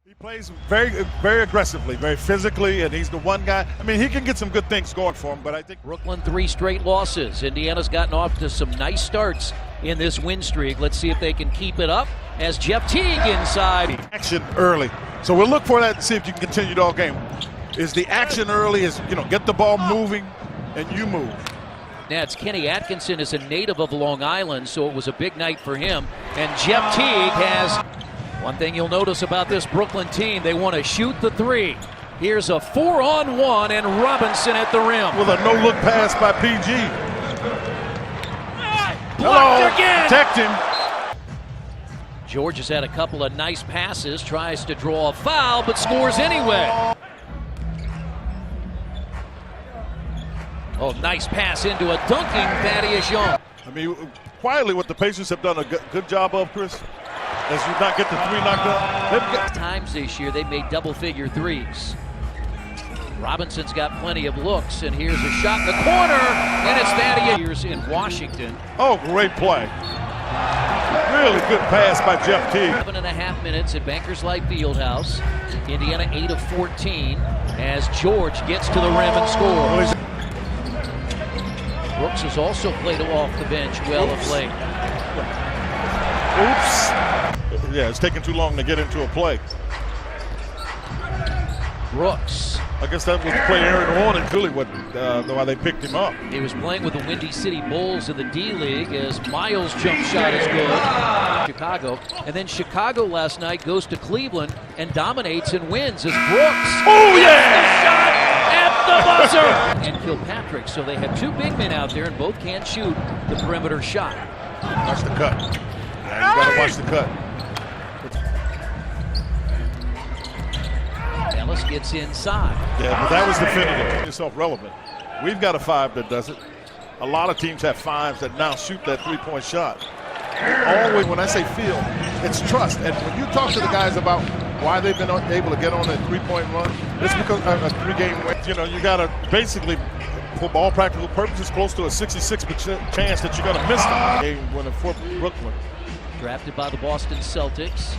He plays very aggressively, very physically, and he's the one guy. I mean, he can get some good things going for him, but I think Brooklyn 3 straight losses. Indiana's gotten off to some nice starts in this win streak. Let's see if they can keep it up as Jeff Teague inside. Action early. So we'll look for that and see if you can continue the all game. Is the action early, is, get the ball moving and you move. Nets. Kenny Atkinson is a native of Long Island, so it was a big night for him. And Jeff Teague has one thing you'll notice about this Brooklyn team, they want to shoot the three. Here's a 4-on-1 and Robinson at the rim. With a no-look pass by PG. Blocked again. Protect him. George has had a couple of nice passes, tries to draw a foul, but scores anyway. Oh, nice pass into a dunking Thaddeus Young. I mean, quietly what the Pacers have done a good job of, Chris, as you not get the three knocked out. Times this year, they made double-figure threes. Robinson's got plenty of looks, and here's a shot in the corner, and it's Thaddeus in Washington. Oh, great play. Really good pass by Jeff Teague. 7.5 minutes at Bankers Life Fieldhouse. Indiana 8 of 14 as George gets to the rim and scores. Brooks has also played off the bench well of late. Oops. Yeah, it's taking too long to get into a play. Brooks. I guess that was the play Aaron Warren and Philly, why they picked him up. He was playing with the Windy City Bulls in the D-League as Miles' jump shot is good. Chicago. And then Chicago last night goes to Cleveland and dominates and wins as Brooks. Oh, yeah! The buzzer! And Kilpatrick, so they have two big men out there and both can't shoot the perimeter shot. Watch the cut. Yeah, you gotta watch the cut. Ellis gets inside. Yeah, but that was definitive. It's self-relevant. We've got a 5 that does it. A lot of teams have 5s that now shoot that three-point shot. Always, when I say feel, it's trust. And when you talk to the guys about why they've been able to get on that three-point run, it's because a three-game win. You got to basically, for all practical purposes, close to a 66% chance that you're going to miss the game winning for Brooklyn. Drafted by the Boston Celtics.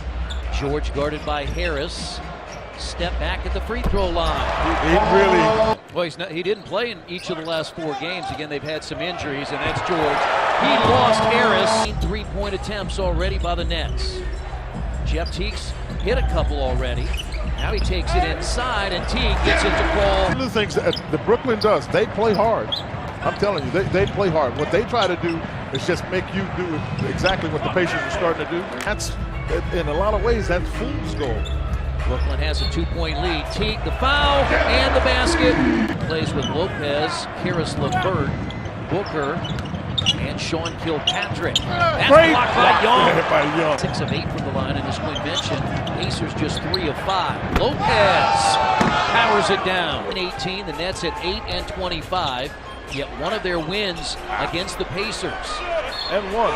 George guarded by Harris. Step back at the free throw line. He really... Well, he didn't play in each of the last 4 games. Again, they've had some injuries, and that's George. He lost Harris. 3-point attempts already by the Nets. Jeff Teague's hit a couple already. Now he takes it inside, and Teague gets it to fall. One of the things that the Brooklyn does, they play hard. I'm telling you, they play hard. What they try to do is just make you do exactly what the Pacers are starting to do. That's, in a lot of ways, that's fool's gold. Brooklyn has a 2-point lead. Teague, the foul, and the basket. Plays with Lopez, Karis LeVert, Booker, and Sean Kilpatrick. That's blocked by Young. 6 of 8 from the line, and as Quinn mentioned, Pacers just 3 of 5. Lopez powers it down. 18, the Nets at 8 and 25. Yet one of their wins against the Pacers. And one.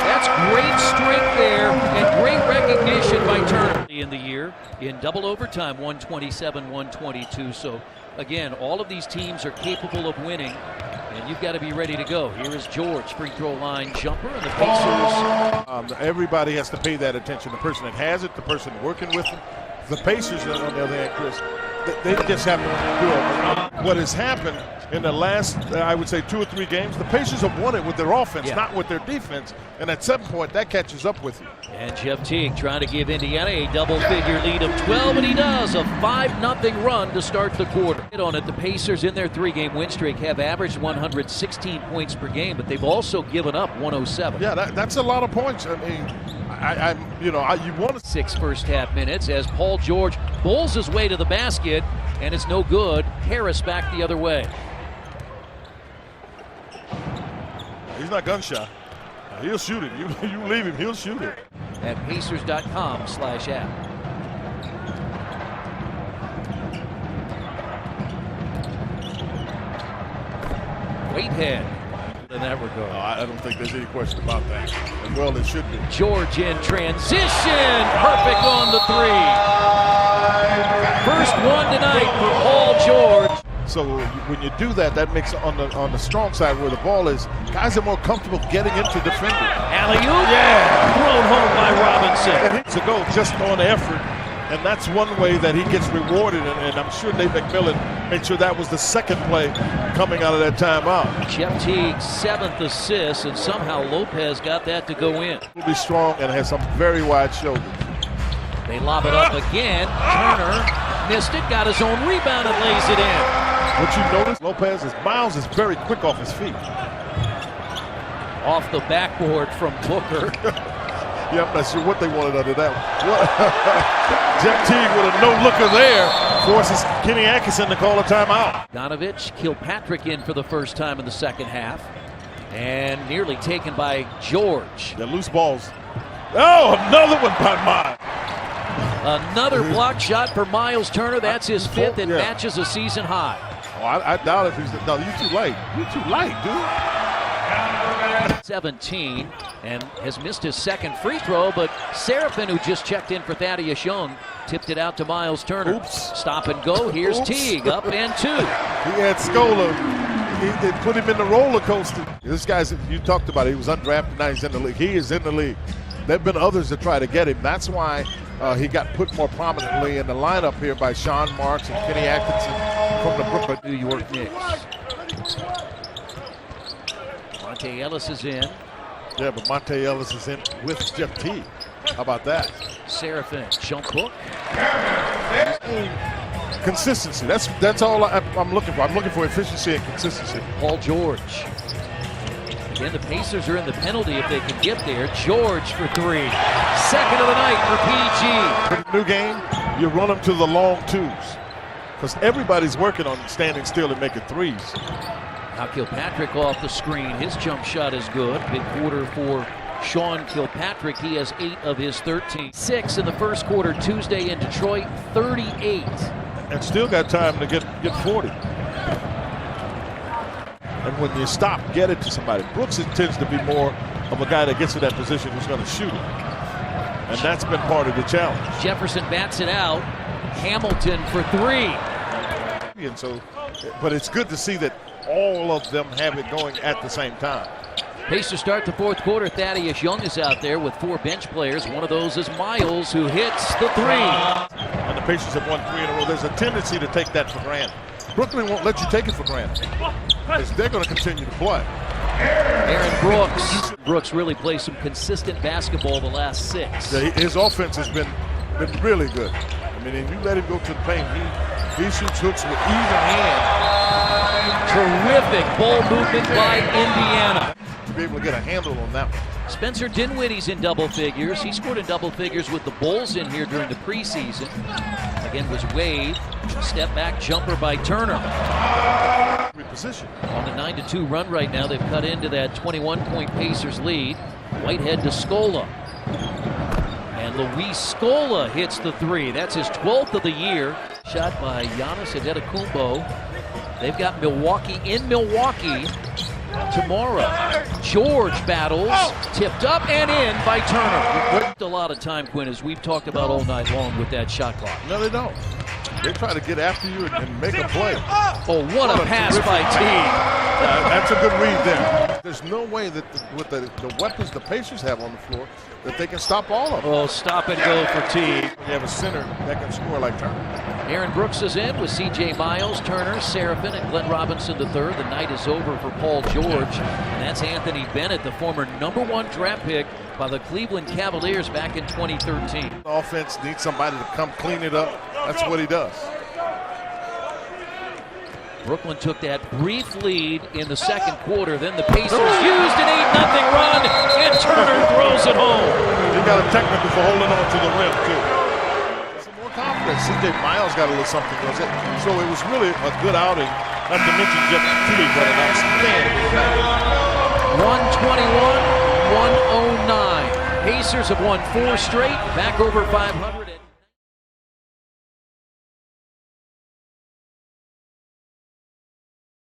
That's great strength there and great recognition by Turner in the year in double overtime, 127-122. So again, all of these teams are capable of winning, and you've got to be ready to go. Here is George, free throw line jumper, and the Pacers. Everybody has to pay that attention. The person that has it, the person working with them. The Pacers, on the other hand, Chris, they just have to do it. What has happened in the last, I would say, 2 or 3 games, the Pacers have won it with their offense, not with their defense. And at some point, that catches up with you. And Jeff Teague trying to give Indiana a double-figure lead of 12, and he does. A 5-0 run to start the quarter. On it, the Pacers in their 3-game win streak have averaged 116 points per game, but they've also given up 107. Yeah, that's a lot of points. I mean, you want to 6 first-half minutes as Paul George bowls his way to the basket, and it's no good. Harris back the other way. He's not gun-shy. He'll shoot it. You leave him, he'll shoot it. At Pacers.com/app. Whitehead in that regard. I don't think there's any question about that. And well, it should be. George in transition. Perfect on the 3. First one tonight for Paul George. So when you do that, that makes on the strong side where the ball is, guys are more comfortable getting into defending. Alley-oop, thrown home by Robinson. And it's a goal just on effort And that's one way that he gets rewarded, and I'm sure Nate McMillan made sure that was the second play coming out of that timeout. Jeff Teague's 7th assist, and somehow Lopez got that to go in. He'll be strong and has some very wide shoulders. They lob it up again. Turner missed it, got his own rebound and lays it in. What you notice, Miles is very quick off his feet. Off the backboard from Booker. Yeah, I'm not sure what they wanted under that one. Jeff Teague with a no-looker there forces Kenny Atkinson to call a timeout. Donovich, Kilpatrick in for the first time in the second half. And nearly taken by George. The loose balls. Oh, another one by Miles. Another block shot for Miles Turner. That's his 5th and matches a season high. Oh, I doubt if he's. No, you're too late. You're too late, dude. 17 and has missed his second free throw, but Seraphin, who just checked in for Thaddeus Young, tipped it out to Miles Turner. Oops. Stop and go. Here's Teague, up and 2. He had Scola. They put him in the roller coaster. This guy's, you talked about it, he was undrafted, now he's in the league. He is in the league. There have been others that try to get him. That's why he got put more prominently in the lineup here by Sean Marks and Kenny Atkinson from the Brooklyn New York Knicks. Monte Ellis is in. Yeah, but Monte Ellis is in with Jeff Teague. How about that? Seraphin, jump hook. Consistency. That's all I'm looking for. I'm looking for efficiency and consistency. Paul George. Again, the Pacers are in the penalty if they can get there. George for 3. Second of the night for PG. For the new game, you run them to the long twos because everybody's working on standing still and making threes. Now Kilpatrick off the screen. His jump shot is good. Big quarter for Sean Kilpatrick. He has 8 of his 13. 6 in the first quarter Tuesday in Detroit, 38. And still got time to get 40. And when you stop, get it to somebody. Brooks tends to be more of a guy that gets to that position who's going to shoot it. And that's been part of the challenge. Jefferson bats it out. Hamilton for 3. And so, but it's good to see that all of them have it going at the same time. Pacers start the fourth quarter. Thaddeus Young is out there with 4 bench players. One of those is Miles, who hits the 3. And the Pacers have won 3 in a row. There's a tendency to take that for granted. Brooklyn won't let you take it for granted, because they're going to continue to play. Aaron Brooks. Brooks really plays some consistent basketball the last 6. Yeah, his offense has been really good. I mean, if you let him go to the paint, he shoots hooks with even hand. Terrific ball movement by Indiana. To be able to get a handle on that one. Spencer Dinwiddie's in double figures. He scored in double figures with the Bulls in here during the preseason. Again was waved. Step back jumper by Turner. Reposition. On the 9-2 run right now, they've cut into that 21-point Pacers lead. Whitehead to Scola. And Luis Scola hits the 3. That's his 12th of the year. Shot by Giannis Antetokounmpo. They've got Milwaukee in Milwaukee tomorrow. George battles, tipped up and in by Turner. A lot of time, Quinn, as we've talked about all night long with that shot clock. No, they don't. They try to get after you and make a play. Oh, what a pass by Teague. That's a good read there. There's no way that with the weapons the Pacers have on the floor that they can stop all of them. Oh, stop and go for Teague. You have a center that can score like Turner. Aaron Brooks is in with C.J. Miles, Turner, Seraphin, and Glenn Robinson III. The night is over for Paul George. And that's Anthony Bennett, the former #1 draft pick by the Cleveland Cavaliers back in 2013. Offense needs somebody to come clean it up. That's what he does. Brooklyn took that brief lead in the second quarter. Then the Pacers used an 8-0 run, and Turner throws it home. He got a technical for holding on to the rim, too. Some more confidence. C.J. Miles got a little something, was it? So it was really a good outing. Not to mention Jeff Teague, but an outstanding. 121-109. Pacers have won 4 straight, back over 500.